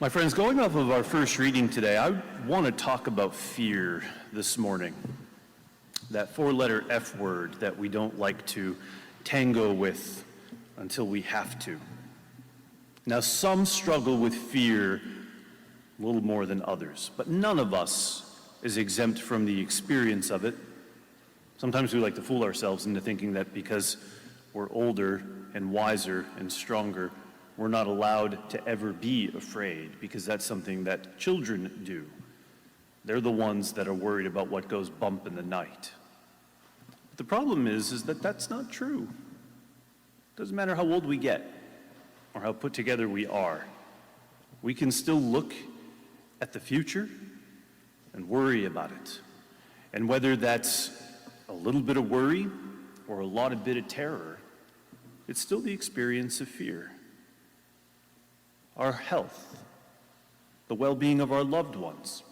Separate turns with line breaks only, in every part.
My friends, going off of our first reading today, I want to talk about fear this morning. That four-letter F word that we don't like to tango with until we have to. Now, some struggle with fear a little more than others, but none of us is exempt from the experience of it. Sometimes we like to fool ourselves into thinking that because we're older and wiser and stronger, we're not allowed to ever be afraid, because that's something that children do. They're the ones that are worried about what goes bump in the night. But the problem is that that's not true. Doesn't matter how old we get or how put together we are. We can still look at the future and worry about it. And whether that's a little bit of worry or a lot of bit of terror, it's still the experience of fear. Our health, the well-being of our loved ones,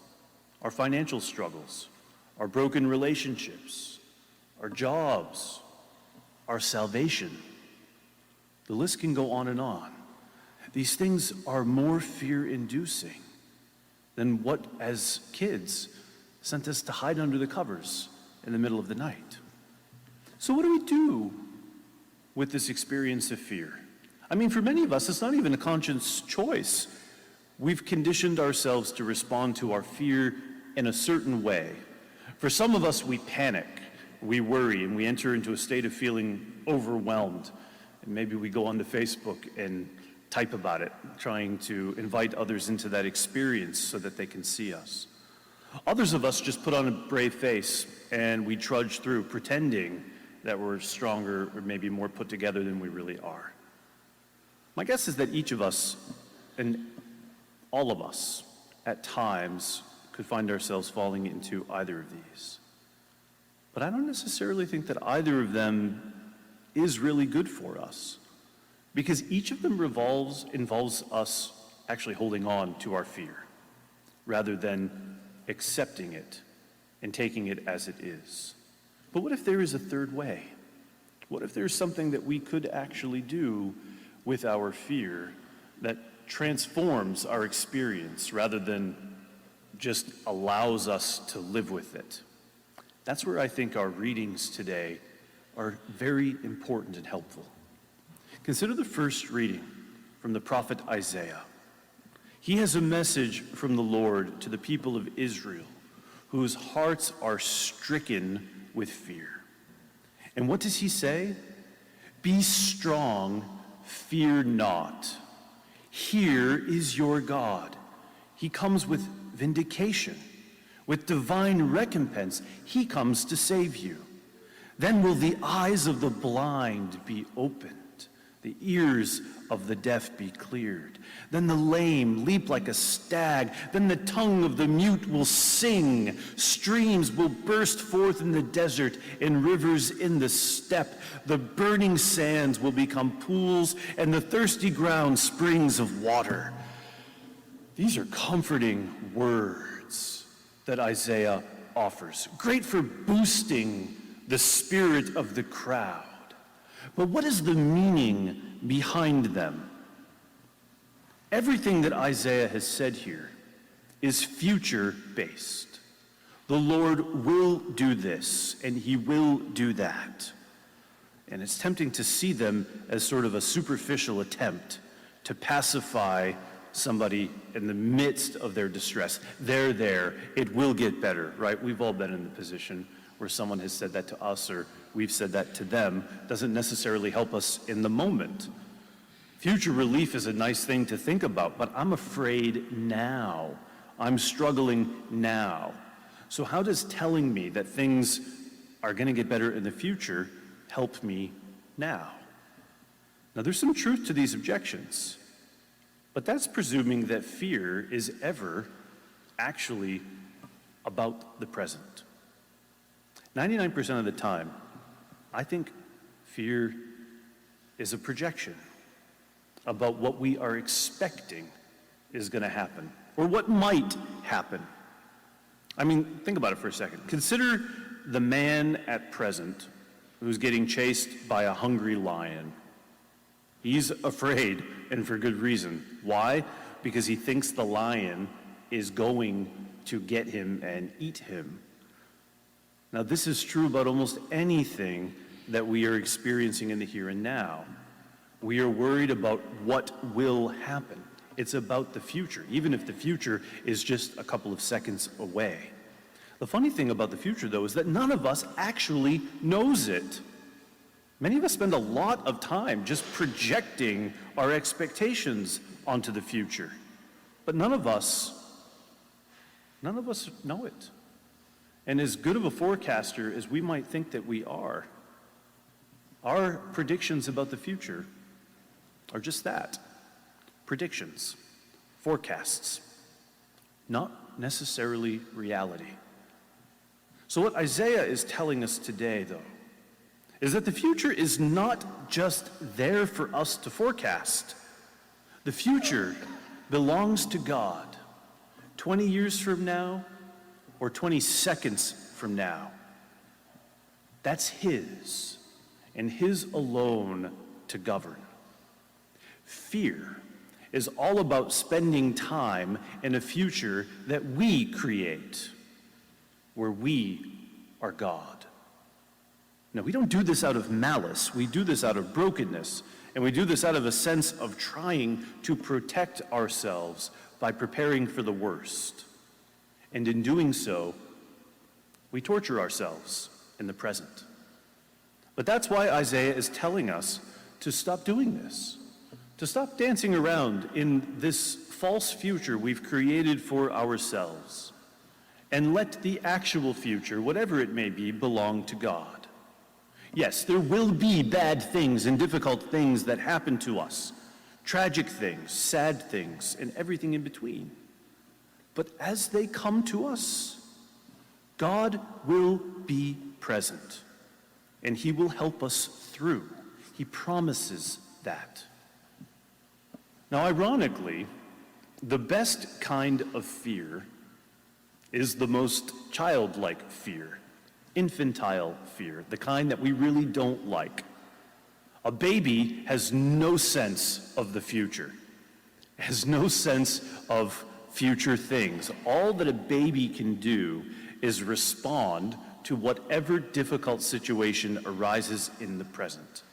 our financial struggles, our broken relationships, our jobs, our salvation. The list can go on and on. These things are more fear-inducing than what, as kids, sent us to hide under the covers in the middle of the night. So what do we do with this experience of fear? I mean, for many of us, it's not even a conscious choice. We've conditioned ourselves to respond to our fear in a certain way. For some of us, we panic, we worry, and we enter into a state of feeling overwhelmed. And maybe we go onto Facebook and type about it, trying to invite others into that experience so that they can see us. Others of us just put on a brave face and we trudge through, pretending that we're stronger or maybe more put together than we really are. My guess is that each of us, and all of us, at times, could find ourselves falling into either of these. But I don't necessarily think that either of them is really good for us, because each of them involves us actually holding on to our fear, rather than accepting it and taking it as it is. But what if there is a third way? What if there's something that we could actually do with our fear that transforms our experience rather than just allows us to live with it? That's where I think our readings today are very important and helpful. Consider the first reading from the prophet Isaiah. He has a message from the Lord to the people of Israel, whose hearts are stricken with fear. And what does he say? Be strong, fear not. Here is your God. He comes with vindication, with divine recompense. He comes to save you. Then will the eyes of the blind be opened, the ears of the deaf be cleared. Then the lame leap like a stag. Then the tongue of the mute will sing. Streams will burst forth in the desert and rivers in the steppe. The burning sands will become pools, and the thirsty ground springs of water. These are comforting words that Isaiah offers. Great for boosting the spirit of the crowd. But what is the meaning behind them? Everything that Isaiah has said here is future-based. The Lord will do this, and he will do that. And it's tempting to see them as sort of a superficial attempt to pacify somebody in the midst of their distress. They're there. It will get better, right? We've all been in the position where someone has said that to us or we've said that to them. Doesn't necessarily help us in the moment. Future relief is a nice thing to think about, but I'm afraid now. I'm struggling now. So how does telling me that things are going to get better in the future help me now? Now, there's some truth to these objections, but that's presuming that fear is ever actually about the present. 99% of the time, I think fear is a projection about what we are expecting is going to happen, or what might happen. I mean, think about it for a second. Consider the man at present who's getting chased by a hungry lion. He's afraid, and for good reason. Why? because he thinks the lion is going to get him and eat him. Now, this is true about almost anything that we are experiencing in the here and now. We are worried about what will happen. It's about the future, even if the future is just a couple of seconds away. The funny thing about the future, though, is that none of us actually knows it. Many of us spend a lot of time just projecting our expectations onto the future. But none of us know it. And as good of a forecaster as we might think that we are, our predictions about the future are just that, predictions, forecasts, not necessarily reality. So what Isaiah is telling us today, though, is that the future is not just there for us to forecast. The future belongs to God 20 years from now or 20 seconds from now. That's His, and His alone to govern. Fear is all about spending time in a future that we create, where we are God. Now, we don't do this out of malice. We do this out of brokenness, and we do this out of a sense of trying to protect ourselves by preparing for the worst. And in doing so, we torture ourselves in the present. But that's why Isaiah is telling us to stop doing this, to stop dancing around in this false future we've created for ourselves, and let the actual future, whatever it may be, belong to God. Yes, there will be bad things and difficult things that happen to us, tragic things, sad things, and everything in between. But as they come to us, God will be present, and He will help us through. He promises that. Now, ironically, the best kind of fear is the most childlike fear, infantile fear, the kind that we really don't like. A baby has no sense of the future, has no sense of future things. All that a baby can do is respond to whatever difficult situation arises in the present.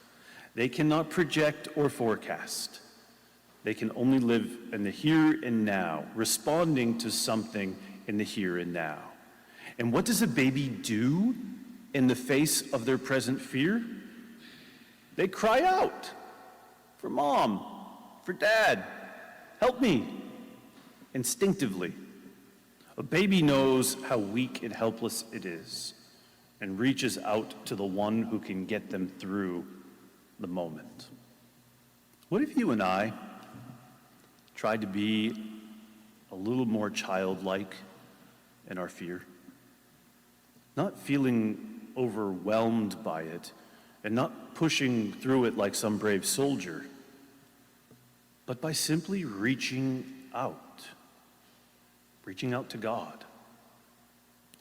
They cannot project or forecast. They can only live in the here and now, responding to something in the here and now. And what does a baby do in the face of their present fear? They cry out for mom, for dad, help me, instinctively. A baby knows how weak and helpless it is and reaches out to the one who can get them through the moment. What if you and I tried to be a little more childlike in our fear? Not feeling overwhelmed by it and not pushing through it like some brave soldier, but by simply reaching out to God.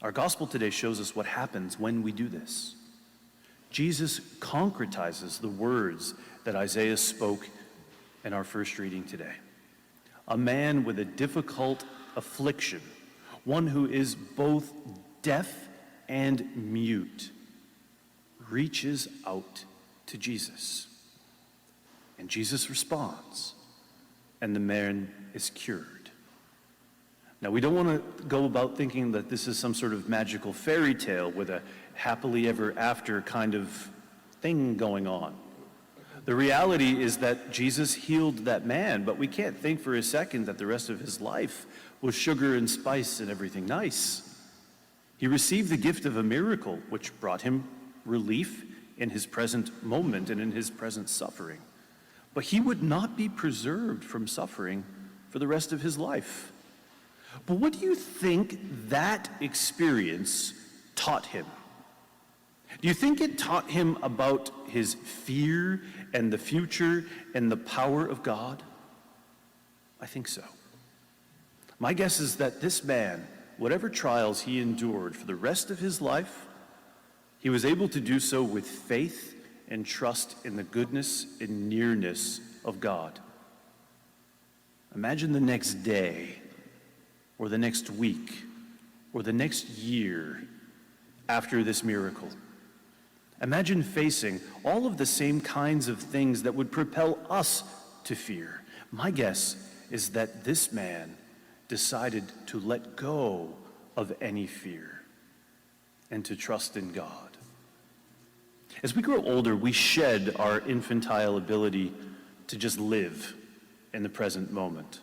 Our gospel today shows us what happens when we do this. Jesus concretizes the words that Isaiah spoke in our first reading today. A man with a difficult affliction, one who is both deaf and mute, reaches out to Jesus. And Jesus responds, and the man is cured. Now, we don't want to go about thinking that this is some sort of magical fairy tale with a happily ever after kind of thing going on. The reality is that Jesus healed that man, but we can't think for a second that the rest of his life was sugar and spice and everything nice. He received the gift of a miracle, which brought him relief in his present moment and in his present suffering. But he would not be preserved from suffering for the rest of his life. But what do you think that experience taught him? Do you think it taught him about his fear and the future and the power of God? I think so. My guess is that this man, whatever trials he endured for the rest of his life, he was able to do so with faith and trust in the goodness and nearness of God. Imagine the next day, or the next week, or the next year after this miracle. Imagine facing all of the same kinds of things that would propel us to fear. My guess is that this man decided to let go of any fear and to trust in God. As we grow older, we shed our infantile ability to just live in the present moment.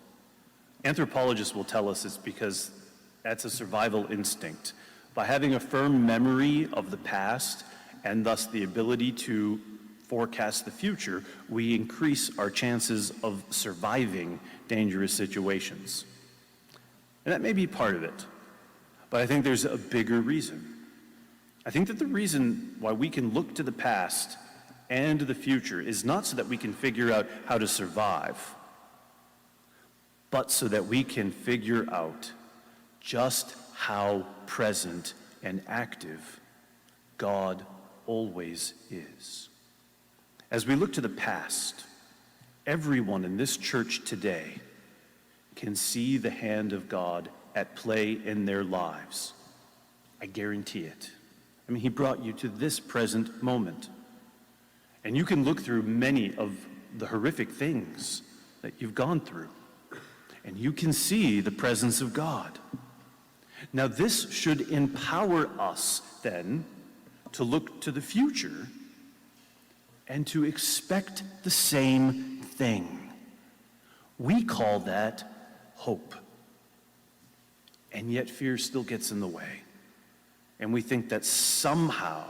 Anthropologists will tell us it's because that's a survival instinct. By having a firm memory of the past and thus the ability to forecast the future, we increase our chances of surviving dangerous situations. And that may be part of it, but I think there's a bigger reason. I think that the reason why we can look to the past and the future is not so that we can figure out how to survive, but so that we can figure out just how present and active God always is. As we look to the past, everyone in this church today can see the hand of God at play in their lives. I guarantee it. I mean, he brought you to this present moment. And you can look through many of the horrific things that you've gone through, and you can see the presence of God. Now, this should empower us then to look to the future and to expect the same thing. We call that hope. And yet fear still gets in the way. And we think that somehow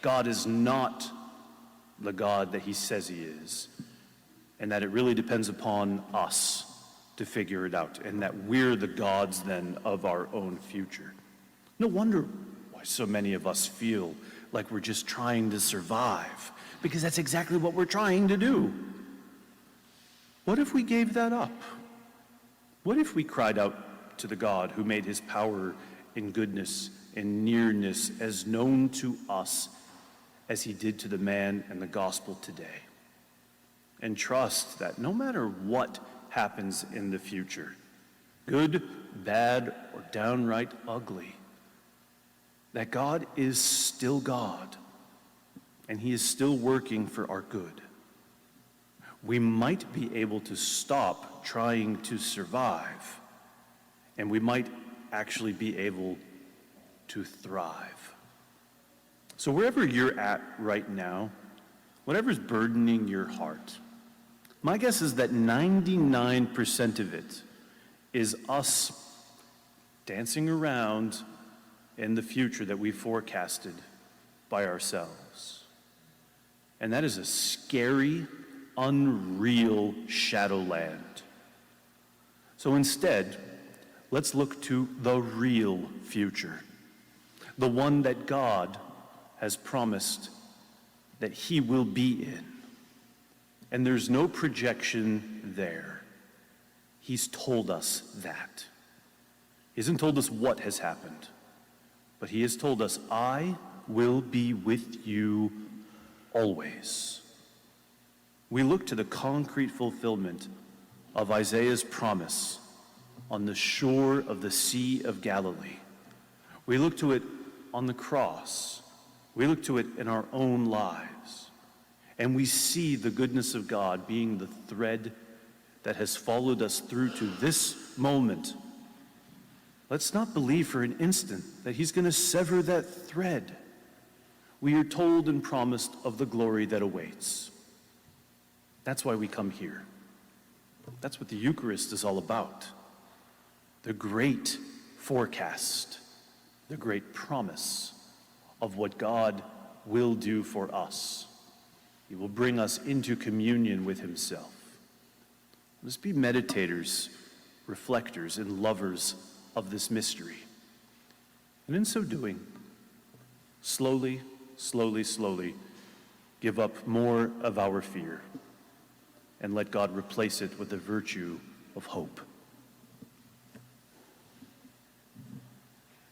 God is not the God that he says he is, and that it really depends upon us to figure it out, and that we're the gods then of our own future. No wonder why so many of us feel like we're just trying to survive, because that's exactly what we're trying to do. What if we gave that up? What if we cried out to the God who made his power in goodness and nearness as known to us as he did to the man in the gospel today, and trust that no matter what happens in the future, good, bad, or downright ugly, that God is still God, and he is still working for our good. We might be able to stop trying to survive, and we might actually be able to thrive. So wherever you're at right now, whatever's burdening your heart, my guess is that 99% of it is us dancing around in the future that we forecasted by ourselves. And that is a scary, unreal shadowland. So instead, let's look to the real future, the one that God has promised that he will be in. And there's no projection there. He's told us that. He hasn't told us what has happened, but he has told us, I will be with you always. We look to the concrete fulfillment of Isaiah's promise on the shore of the Sea of Galilee. We look to it on the cross. We look to it in our own lives. And we see the goodness of God being the thread that has followed us through to this moment. Let's not believe for an instant that he's going to sever that thread. We are told and promised of the glory that awaits. That's why we come here. That's what the Eucharist is all about. The great forecast, the great promise of what God will do for us. He will bring us into communion with himself. Let's be meditators, reflectors, and lovers of this mystery. And in so doing, slowly, give up more of our fear and let God replace it with the virtue of hope.